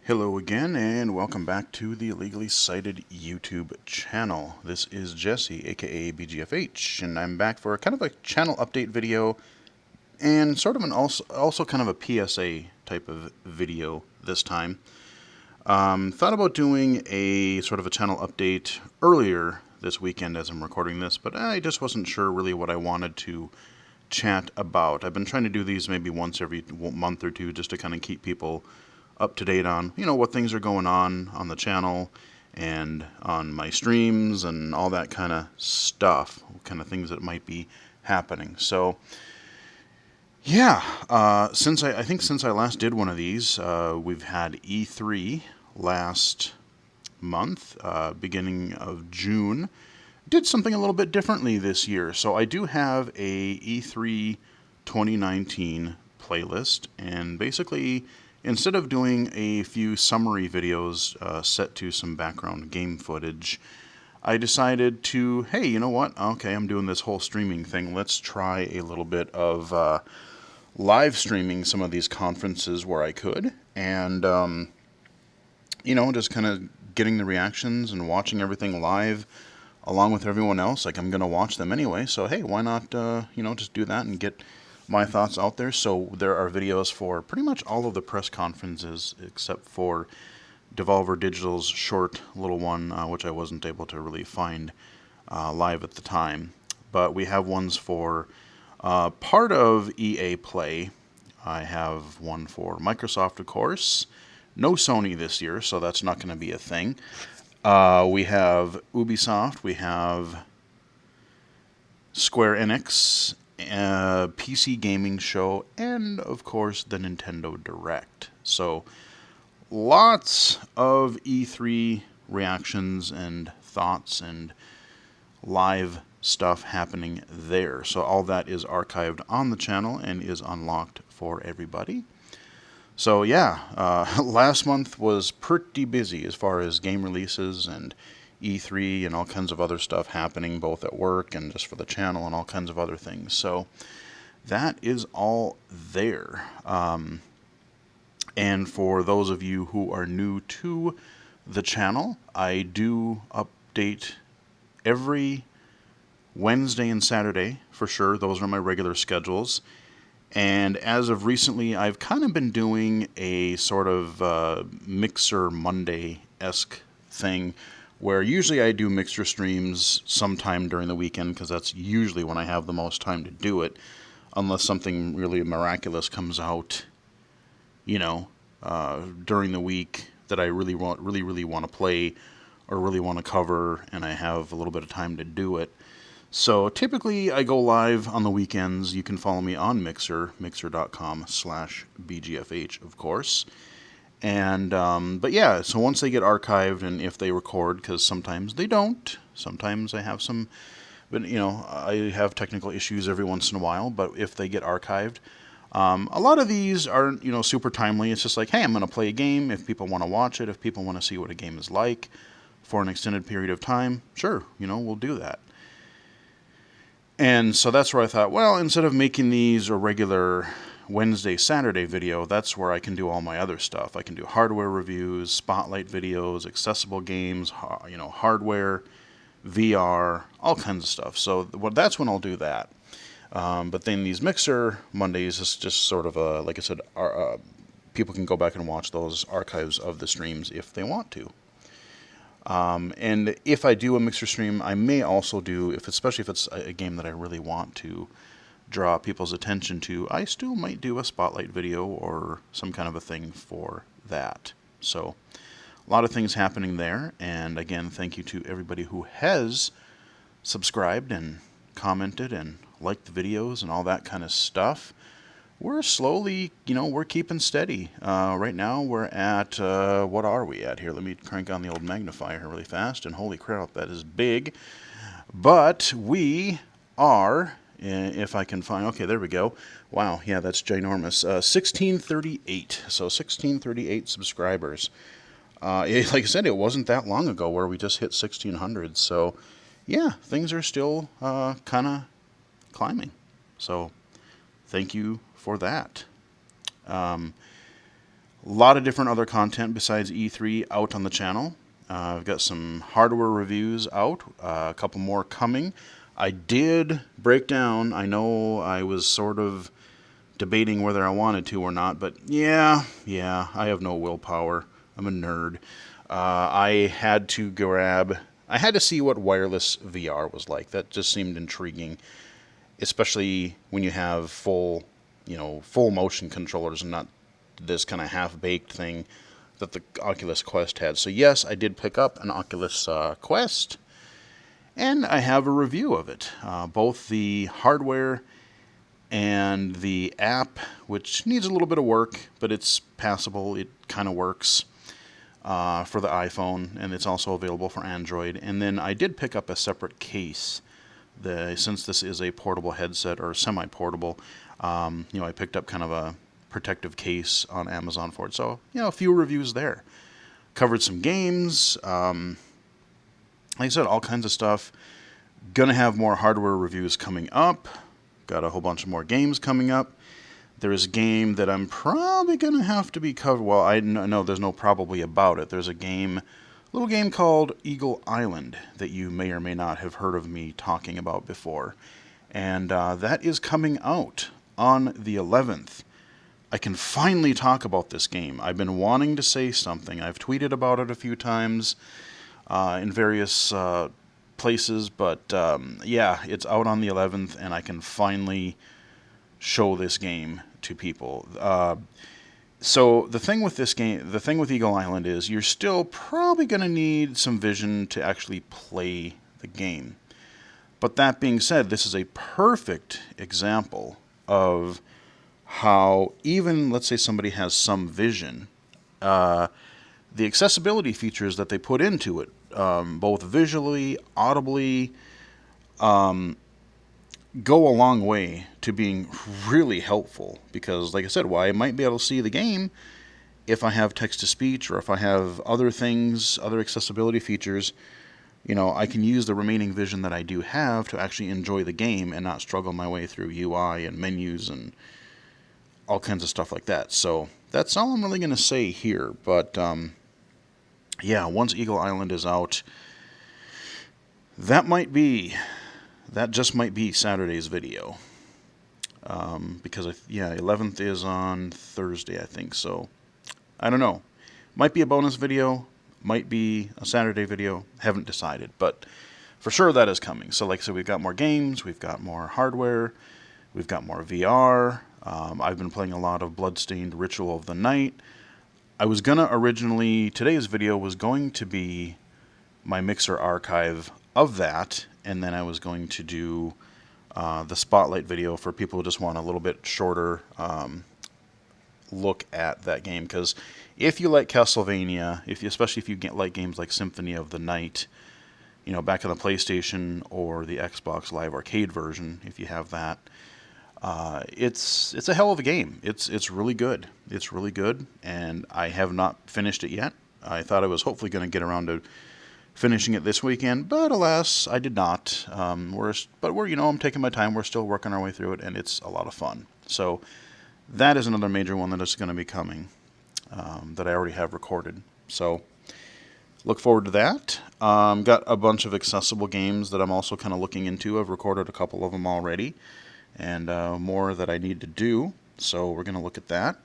Hello again, and welcome back to the Illegally Cited YouTube channel. This is Jesse, aka BGFH, and I'm back for kind of a channel update video and sort of an also kind of a PSA type of video this time. Thought about doing a sort of a channel update earlier this weekend as I'm recording this, but I just wasn't sure really what I wanted to chat about. I've been trying to do these maybe once every month or two just to kind of keep people up to date on, what things are going on the channel and on my streams and all that kind of stuff, kind of things that might be happening. So, yeah, since I last did one of these, we've had E3 last month, beginning of June. Did something a little bit differently this year. So I do have a E3 2019 playlist, and basically, instead of doing a few summary videos set to some background game footage, I decided to, hey, you know what? Okay, I'm doing this whole streaming thing. Let's try a little bit of live streaming some of these conferences where I could. And, just kind of getting the reactions and watching everything live along with everyone else. Like, I'm going to watch them anyway. So, hey, why not, just do that and get my thoughts out there. So there are videos for pretty much all of the press conferences except for Devolver Digital's short little one, which I wasn't able to really find live at the time. But we have ones for part of EA Play. I have one for Microsoft, of course. No Sony this year, so that's not going to be a thing. We have Ubisoft. We have Square Enix, PC gaming show, and of course the Nintendo Direct. So lots of E3 reactions and thoughts and live stuff happening there. So all that is archived on the channel and is unlocked for everybody. So yeah, last month was pretty busy as far as game releases and E3 and all kinds of other stuff happening both at work and just for the channel and all kinds of other things. So that is all there. And for those of you who are new to the channel, I do update every Wednesday and Saturday for sure. Those are my regular schedules. And as of recently, I've kind of been doing a sort of Mixer Monday-esque thing where usually I do Mixer streams sometime during the weekend because that's usually when I have the most time to do it, unless something really miraculous comes out, during the week that I really want to play or really want to cover, and I have a little bit of time to do it. So typically I go live on the weekends. You can follow me on Mixer, mixer.com/BGFH, of course. And, but yeah, so once they get archived and if they record, because sometimes they don't, sometimes I have some, but I have technical issues every once in a while, but if they get archived, a lot of these are, super timely. It's just like, hey, I'm going to play a game. If people want to watch it, if people want to see what a game is like for an extended period of time, sure, we'll do that. And so that's where I thought, well, instead of making these a regular Wednesday, Saturday video, that's where I can do all my other stuff. I can do hardware reviews, spotlight videos, accessible games, hardware, VR, all kinds of stuff. So that's when I'll do that. But then these Mixer Mondays is just sort of like I said, people can go back and watch those archives of the streams if they want to. And if I do a Mixer stream, I may also do, especially if it's a game that I really want to draw people's attention to, I still might do a spotlight video or some kind of a thing for that. So a lot of things happening there. And again, thank you to everybody who has subscribed and commented and liked the videos and all that kind of stuff. We're slowly, we're keeping steady. Right now we're at, what are we at here? Let me crank on the old magnifier really fast, and holy crap, that is big. But we are, if I can find, okay, there we go. Wow, yeah, that's ginormous. 1638, so 1638 subscribers. Like I said, it wasn't that long ago where we just hit 1600, so yeah, things are still kind of climbing. So thank you for that. A lot of different other content besides E3 out on the channel. I've got some hardware reviews out, a couple more coming. I did break down, I know I was sort of debating whether I wanted to or not, but yeah, I have no willpower. I'm a nerd. I had to see what wireless VR was like. That just seemed intriguing, especially when you have full motion controllers and not this kind of half-baked thing that the Oculus Quest had. So yes, I did pick up an Oculus Quest, and I have a review of it. Both the hardware and the app, which needs a little bit of work, but it's passable. It kind of works for the iPhone, and it's also available for Android. And then I did pick up a separate case. Since this is a portable headset, or semi-portable, I picked up kind of a protective case on Amazon for it. So, a few reviews there. Covered some games. Like I said, all kinds of stuff. Gonna have more hardware reviews coming up. Got a whole bunch of more games coming up. There is a game that I'm probably gonna have to be covered. Well, I know there's no probably about it. There's a little game called Eagle Island that you may or may not have heard of me talking about before. And that is coming out on the 11th. I can finally talk about this game. I've been wanting to say something. I've tweeted about it a few times in various places, but it's out on the 11th, and I can finally show this game to people. So the thing with Eagle Island is you're still probably going to need some vision to actually play the game. But that being said, this is a perfect example of how even, let's say somebody has some vision, the accessibility features that they put into it, both visually, audibly, go a long way to being really helpful. Because, like I said, I might be able to see the game if I have text-to-speech or if I have other things, other accessibility features. I can use the remaining vision that I do have to actually enjoy the game and not struggle my way through UI and menus and all kinds of stuff like that. So that's all I'm really going to say here. But once Eagle Island is out, that just might be Saturday's video. Because 11th is on Thursday, I think. So I don't know. Might be a bonus video. Might be a Saturday video. Haven't decided. But for sure that is coming. So like I said, we've got more games. We've got more hardware. We've got more VR. I've been playing a lot of Bloodstained Ritual of the Night. Today's video was going to be my Mixer archive of that, and then I was going to do the spotlight video for people who just want a little bit shorter look at that game. Because if you like Castlevania, especially if you like games like Symphony of the Night, back on the PlayStation or the Xbox Live Arcade version, if you have that, it's a hell of a game. It's really good. It's really good, and I have not finished it yet. I thought I was hopefully going to get around to finishing it this weekend, but alas, I did not. I'm taking my time. We're still working our way through it, and it's a lot of fun. So that is another major one that is going to be coming that I already have recorded. So look forward to that. Got a bunch of accessible games that I'm also kind of looking into. I've recorded a couple of them already, and more that I need to do. So we're going to look at that.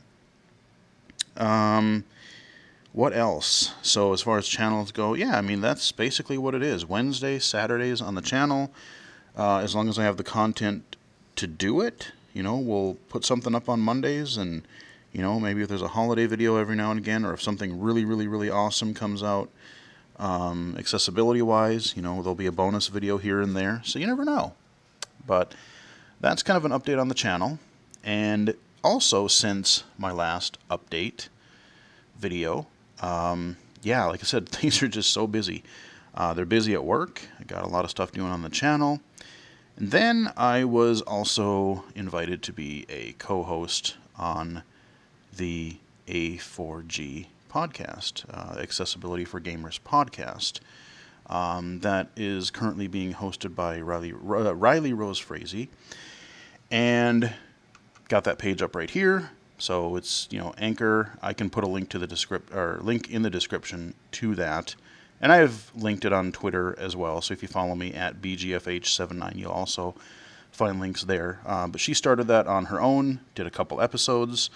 What else? So as far as channels go, that's basically what it is. Wednesdays, Saturdays on the channel. As long as I have the content to do it, we'll put something up on Mondays, and maybe if there's a holiday video every now and again, or if something really, really, really awesome comes out, accessibility-wise, there'll be a bonus video here and there. So you never know. But that's kind of an update on the channel. And also, since my last update video, like I said, things are just so busy. They're busy at work. I got a lot of stuff doing on the channel. And then I was also invited to be a co-host on the A4G Podcast, Accessibility for Gamers podcast. That is currently being hosted by Riley Rose Frazee. And got that page up right here. So it's, Anchor. I can put a link to the link in the description to that. And I have linked it on Twitter as well. So if you follow me at BGFH79, you'll also find links there. But she started that on her own, did a couple episodes,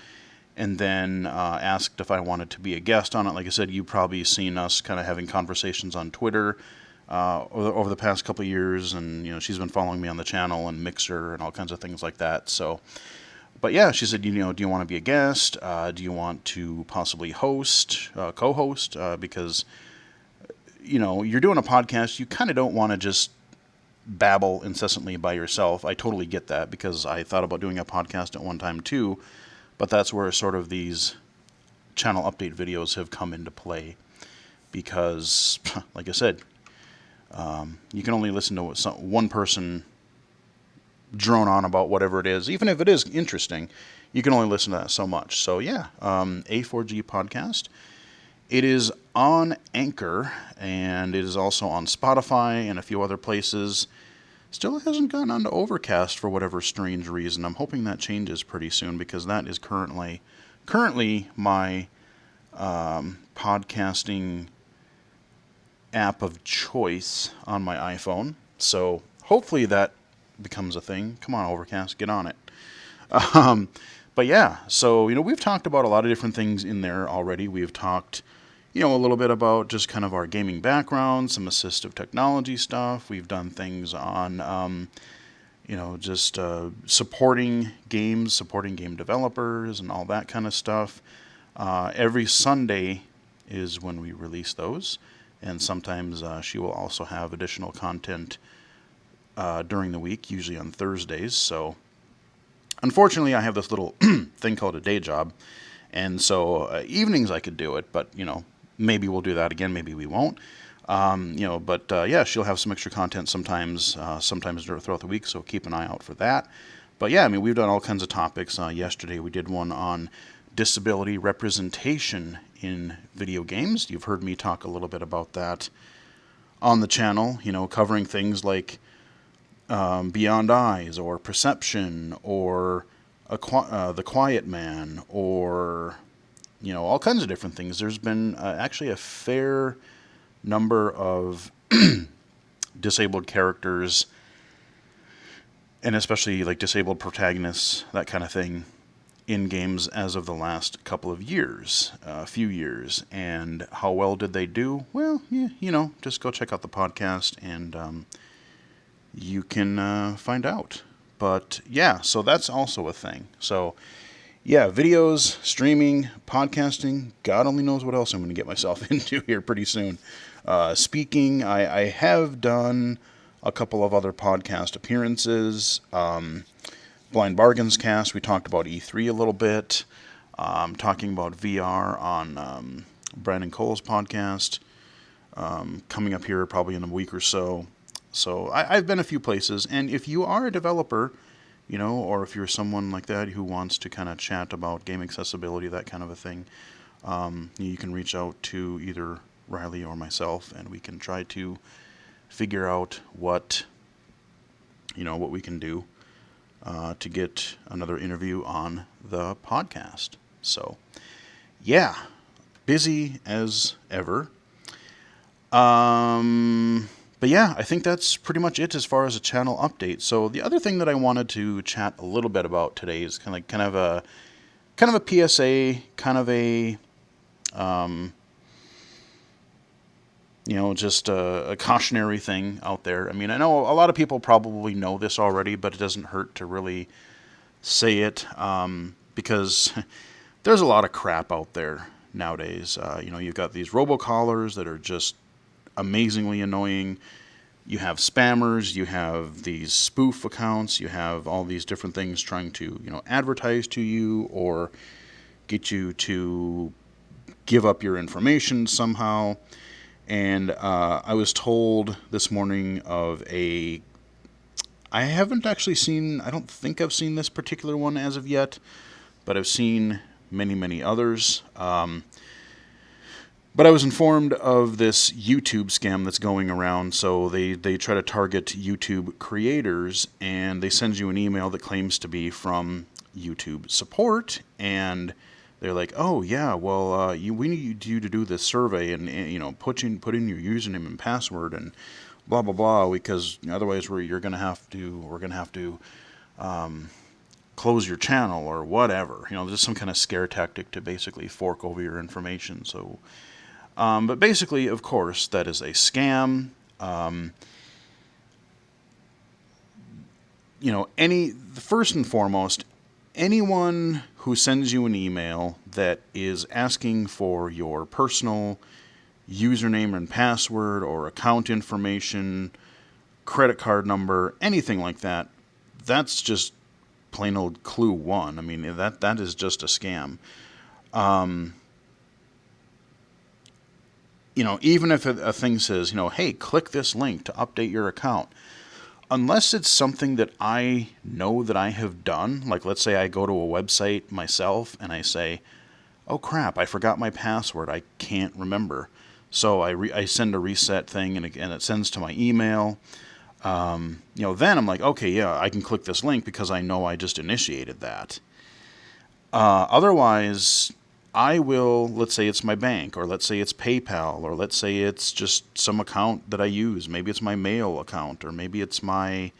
and then asked if I wanted to be a guest on it. Like I said, you've probably seen us kind of having conversations on Twitter over the past couple of years, and she's been following me on the channel and Mixer and all kinds of things like that. So, but yeah, she said, do you want to be a guest? Do you want to possibly co-host? Because you're doing a podcast, you kind of don't want to just babble incessantly by yourself. I totally get that, because I thought about doing a podcast at one time too, but that's where sort of these channel update videos have come into play, because, like I said, you can only listen to one person drone on about whatever it is. Even if it is interesting, you can only listen to that so much. So yeah, A4G Podcast. It is on Anchor, and it is also on Spotify and a few other places. Still hasn't gotten onto Overcast for whatever strange reason. I'm hoping that changes pretty soon, because that is currently my podcasting app of choice on my iPhone. So hopefully that becomes a thing. Come on, Overcast, get on it. But yeah, so we've talked about a lot of different things in there already. We've talked a little bit about just kind of our gaming background, some assistive technology stuff. We've done things on, just supporting games, supporting game developers, and all that kind of stuff. Every Sunday is when we release those, and sometimes she will also have additional content during the week, usually on Thursdays. So, unfortunately, I have this little thing called a day job, and so evenings I could do it, but maybe we'll do that again. Maybe we won't. Yeah, she'll have some extra content sometimes throughout the week, so keep an eye out for that. But yeah, we've done all kinds of topics. Yesterday we did one on disability representation in video games. You've heard me talk a little bit about that on the channel, covering things like Beyond Eyes, or Perception, or The Quiet Man, or all kinds of different things. There's been actually a fair number of disabled characters, and especially like disabled protagonists, that kind of thing, in games as of the last couple of years, few years. And how well did they do? Well, yeah, just go check out the podcast, and you can find out. But yeah, so that's also a thing. So yeah, videos, streaming, podcasting, God only knows what else I'm going to get myself into here pretty soon. Speaking, I have done a couple of other podcast appearances. Blind Bargains Cast, we talked about E3 a little bit. Talking about VR on Brandon Cole's podcast, coming up here probably in a week or so. So I've been a few places, and if you are a developer, or if you're someone like that who wants to kind of chat about game accessibility, that kind of a thing, you can reach out to either Riley or myself, and we can try to figure out what we can do to get another interview on the podcast. So, yeah, busy as ever. But yeah, I think that's pretty much it as far as a channel update. So the other thing that I wanted to chat a little bit about today is kind of a PSA, kind of a just a cautionary thing out there. I know a lot of people probably know this already, but it doesn't hurt to really say it, because there's a lot of crap out there nowadays. You've got these robocallers that are just amazingly annoying. You have spammers, you have these spoof accounts, you have all these different things trying to, advertise to you or get you to give up your information somehow. And I was told this morning of I haven't actually seen, I don't think I've seen this particular one as of yet, but I've seen many, many others. But I was informed of this YouTube scam that's going around. So they try to target YouTube creators, and they send you an email that claims to be from YouTube support, and they're like, "Oh yeah, well, we need you to do this survey and put in your username and password and blah blah blah, because otherwise we're gonna have to close your channel or whatever." Just some kind of scare tactic to basically fork over your information. So, but basically, of course, that is a scam. First and foremost, anyone who sends you an email that is asking for your personal username and password or account information, credit card number, anything like that, that's just plain old clue one. I mean, that is just a scam. Even if a thing says, hey, click this link to update your account, unless it's something that I know that I have done, like let's say I go to a website myself and I say, oh crap, I forgot my password, I can't remember. So I send a reset thing and it sends to my email. Then I'm like, okay, yeah, I can click this link because I know I just initiated that. Otherwise, I will, let's say it's my bank, or let's say it's PayPal, or let's say it's just some account that I use. Maybe it's my mail account, or maybe it's my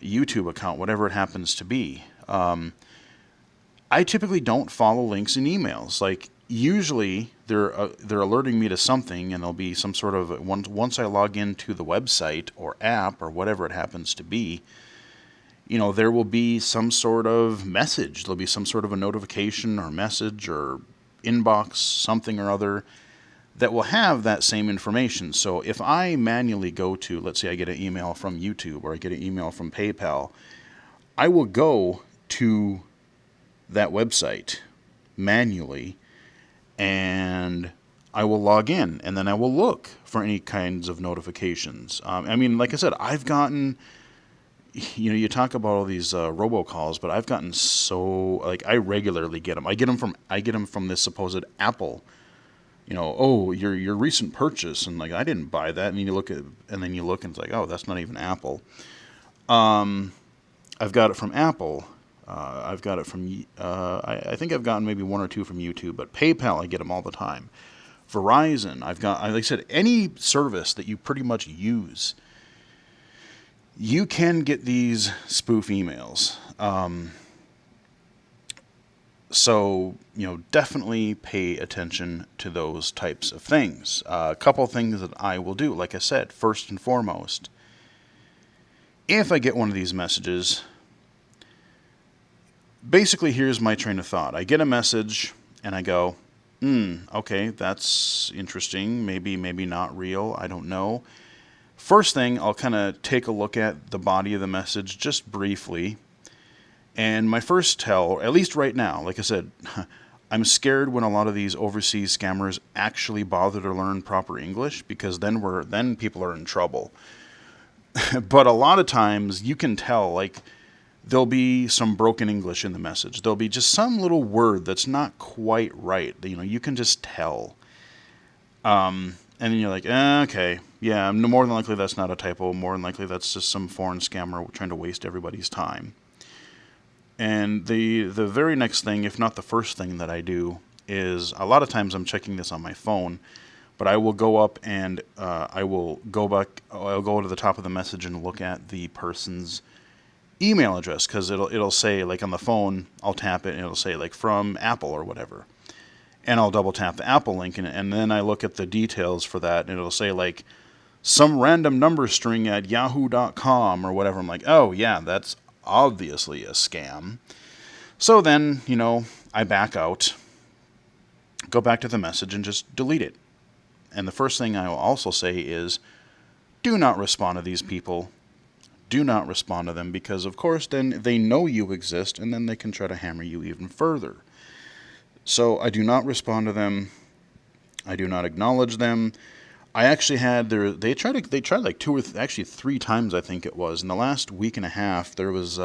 YouTube account, whatever it happens to be. I typically don't follow links in emails. Like, usually they're alerting me to something, and there'll be some sort of, once I log into the website or app or whatever it happens to be, there will be some sort of message. There'll be some sort of a notification or message or inbox, something or other, that will have that same information. So if I manually go to, let's say I get an email from YouTube or I get an email from PayPal, I will go to that website manually and I will log in, and then I will look for any kinds of notifications. Like I said, I've gotten... you talk about all these robocalls, but I've gotten I regularly get them. I get them from this supposed Apple. Oh, your recent purchase, and like I didn't buy that. And then you look and it's like, oh, that's not even Apple. I've got it from Apple. I've got it from I think I've gotten maybe one or two from YouTube, but PayPal I get them all the time. Verizon, like I said, any service that you pretty much use, you can get these spoof emails. So, definitely pay attention to those types of things. A couple of things that I will do, like I said, first and foremost, if I get one of these messages, basically here's my train of thought. I get a message and I go, okay, that's interesting. Maybe not real. I don't know. First thing, I'll kind of take a look at the body of the message just briefly. And my first tell, at least right now, like I said, I'm scared when a lot of these overseas scammers actually bother to learn proper English, because then people are in trouble. But a lot of times you can tell, like, there'll be some broken English in the message. There'll be just some little word that's not quite right. You can just tell. And then you're like, okay, yeah, more than likely that's not a typo. More than likely that's just some foreign scammer trying to waste everybody's time. And the very next thing, if not the first thing that I do, is a lot of times I'm checking this on my phone, but I will go up and I'll go to the top of the message and look at the person's email address, because it'll say, like on the phone, I'll tap it and it'll say like from Apple or whatever. And I'll double tap the Apple link, and then I look at the details for that, and it'll say like some random number string at yahoo.com or whatever. I'm like, oh yeah, that's obviously a scam. So then, I back out, go back to the message, and just delete it. And the first thing I will also say is, do not respond to these people. Do not respond to them, because of course then they know you exist, and then they can try to hammer you even further. So I do not respond to them. I do not acknowledge them. I actually had they tried like actually 3 times, I think it was. In the last week and a half, there was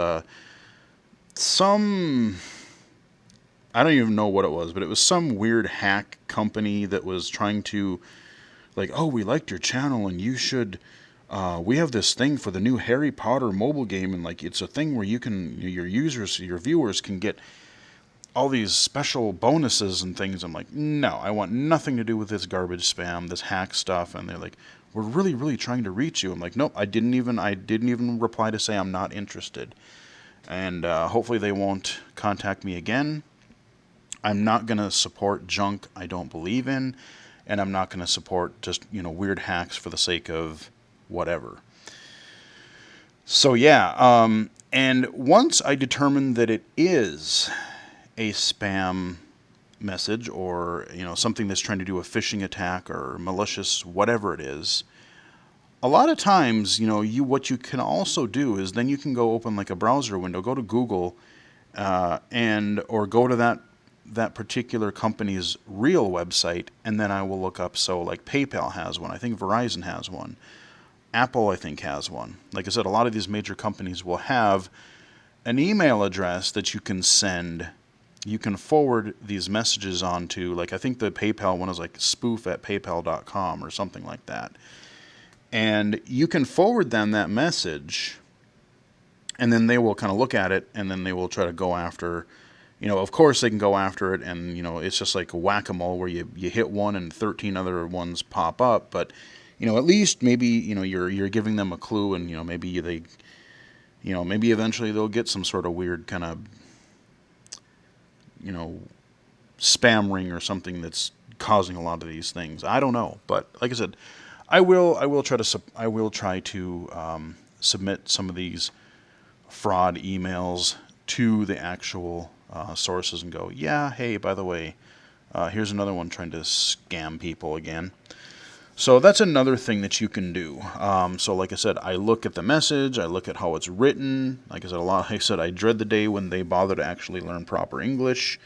some, I don't even know what it was, but it was some weird hack company that was trying to, like, oh, we liked your channel and you should we have this thing for the new Harry Potter mobile game, and like it's a thing where your viewers can get all these special bonuses and things. I'm like, no, I want nothing to do with this garbage spam, this hack stuff. And they're like, we're really, really trying to reach you. I'm like, nope, I didn't even reply to say I'm not interested. And hopefully they won't contact me again. I'm not going to support junk I don't believe in, and I'm not going to support just, weird hacks for the sake of whatever. So yeah, and once I determined that it is a spam message or, something that's trying to do a phishing attack or malicious, whatever it is, a lot of times, what you can also do is then you can go open like a browser window, go to Google, or go to that particular company's real website, and then I will look up. So like PayPal has one, I think Verizon has one, Apple I think has one. Like I said, a lot of these major companies will have an email address that you can send. You can forward these messages on to, like I think the PayPal one is like spoof@paypal.com or something like that. And you can forward them that message, and then they will kind of look at it, and then they will try to go after, of course they can go after it, and, it's just like a whack-a-mole where you hit one and 13 other ones pop up. But, at least maybe, you're giving them a clue, and, maybe maybe eventually they'll get some sort of weird kind of, spam ring or something that's causing a lot of these things. I don't know, but like I said, I will try to submit some of these fraud emails to the actual sources and go, yeah, hey, by the way, here's another one trying to scam people again. So that's another thing that you can do. So like I said, I look at the message, I look at how it's written. Like I said, I dread the day when they bother to actually learn proper English.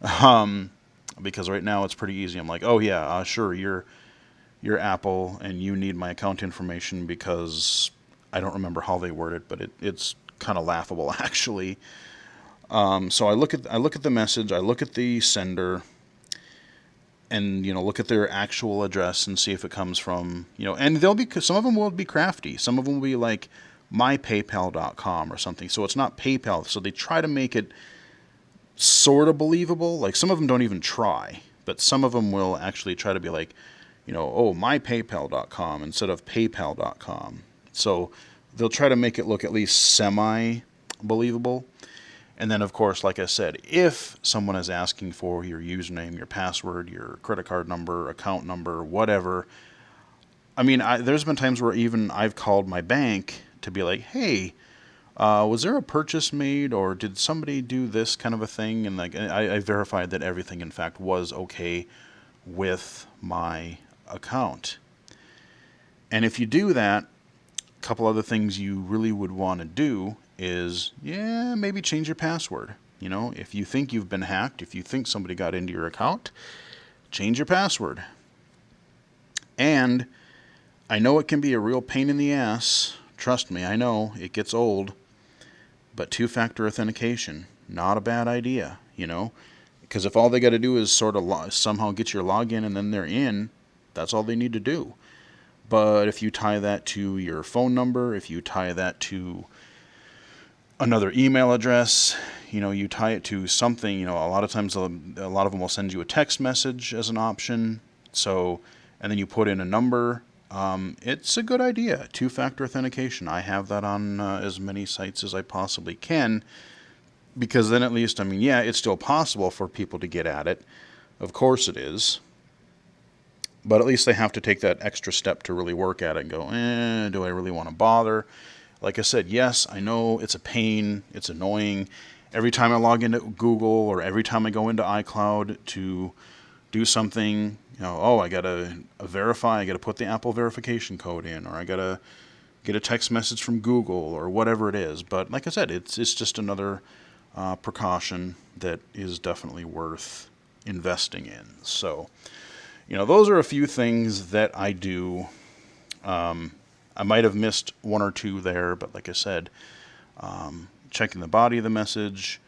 Because right now it's pretty easy. I'm like, oh yeah, sure, you're Apple and you need my account information because I don't remember how they word it, but it's kind of laughable actually. So I look at the message, I look at the sender, and look at their actual address and see if it comes from, and some of them will be crafty. Some of them will be like mypaypal.com or something. So it's not PayPal. So they try to make it sort of believable. Like some of them don't even try, but some of them will actually try to be like, mypaypal.com instead of paypal.com. So they'll try to make it look at least semi-believable. And then, of course, like I said, if someone is asking for your username, your password, your credit card number, account number, whatever, I mean, there's been times where even I've called my bank to be like, hey, was there a purchase made, or did somebody do this kind of a thing? And like, I verified that everything, in fact, was okay with my account. And if you do that, a couple other things you really would want to do is, maybe change your password. If you think you've been hacked, if you think somebody got into your account, change your password. And I know it can be a real pain in the ass. Trust me, I know it gets old. But two-factor authentication, not a bad idea, because if all they got to do is sort of somehow get your login and then they're in, that's all they need to do. But if you tie that to your phone number, if you tie that to another email address, you tie it to something, a lot of times a lot of them will send you a text message as an option. So, and then you put in a number. It's a good idea. Two-factor authentication. I have that on as many sites as I possibly can, because then at least, it's still possible for people to get at it. Of course it is. But at least they have to take that extra step to really work at it and go, do I really want to bother? Like I said, yes, I know it's a pain, it's annoying. Every time I log into Google or every time I go into iCloud to do something, I got to verify, I got to put the Apple verification code in, or I got to get a text message from Google or whatever it is. But like I said, it's just another precaution that is definitely worth investing in. So, those are a few things that I do. I might have missed one or two there, but like I said, checking the body of the message,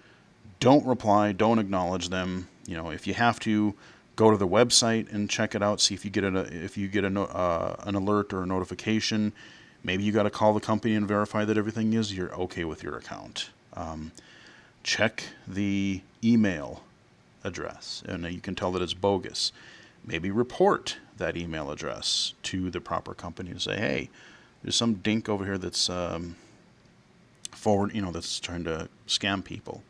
don't reply, don't acknowledge them. If you have to, Go to the website and check it out. See if you get an alert or a notification. Maybe you got to call the company and verify that everything you're okay with your account. Check the email address, and you can tell that it's bogus. Maybe report that email address to the proper company and say, hey, there's some dink over here that's that's trying to scam people.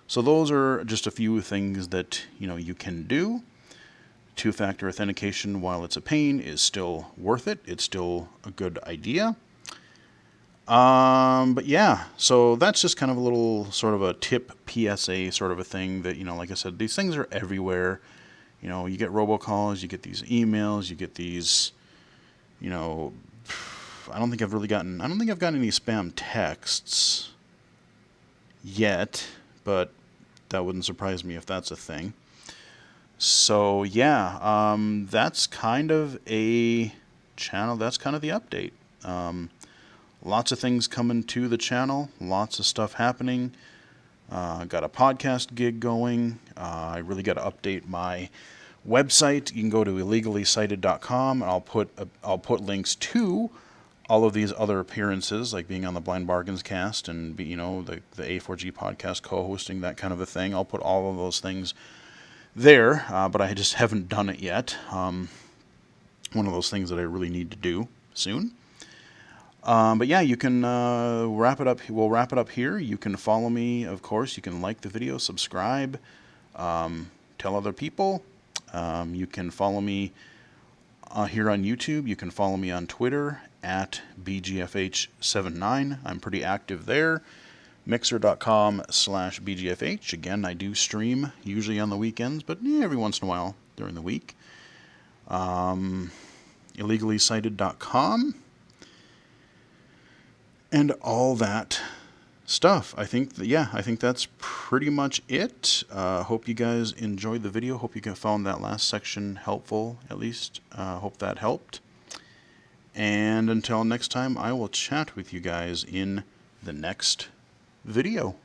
So those are just a few things that you can do. Two-factor authentication, while it's a pain, is still worth it. It's still a good idea. But yeah, so that's just kind of a little sort of a tip PSA sort of a thing that, like I said, these things are everywhere. You get robocalls, you get these emails, you get these, I don't think I've gotten any spam texts yet, but that wouldn't surprise me if that's a thing. So yeah, that's kind of a channel. That's kind of the update. Lots of things coming to the channel. Lots of stuff happening. Got a podcast gig going. I really got to update my website. You can go to illegally-cited.com, and I'll put links to all of these other appearances, like being on the Blind Bargains cast and the A4G podcast, co-hosting, that kind of a thing. I'll put all of those things there, but I just haven't done it yet. One of those things that I really need to do soon. But yeah, you can wrap it up. We'll wrap it up here. You can follow me, of course. You can like the video, subscribe, tell other people. You can follow me here on YouTube. You can follow me on Twitter at BGFH79. I'm pretty active there. Mixer.com/BGFH. Again, I do stream usually on the weekends, but every once in a while during the week. IllegallyCited.com. And all that stuff. I think that's pretty much it. Hope you guys enjoyed the video. Hope you found that last section helpful, at least. Hope that helped. And until next time, I will chat with you guys in the next video.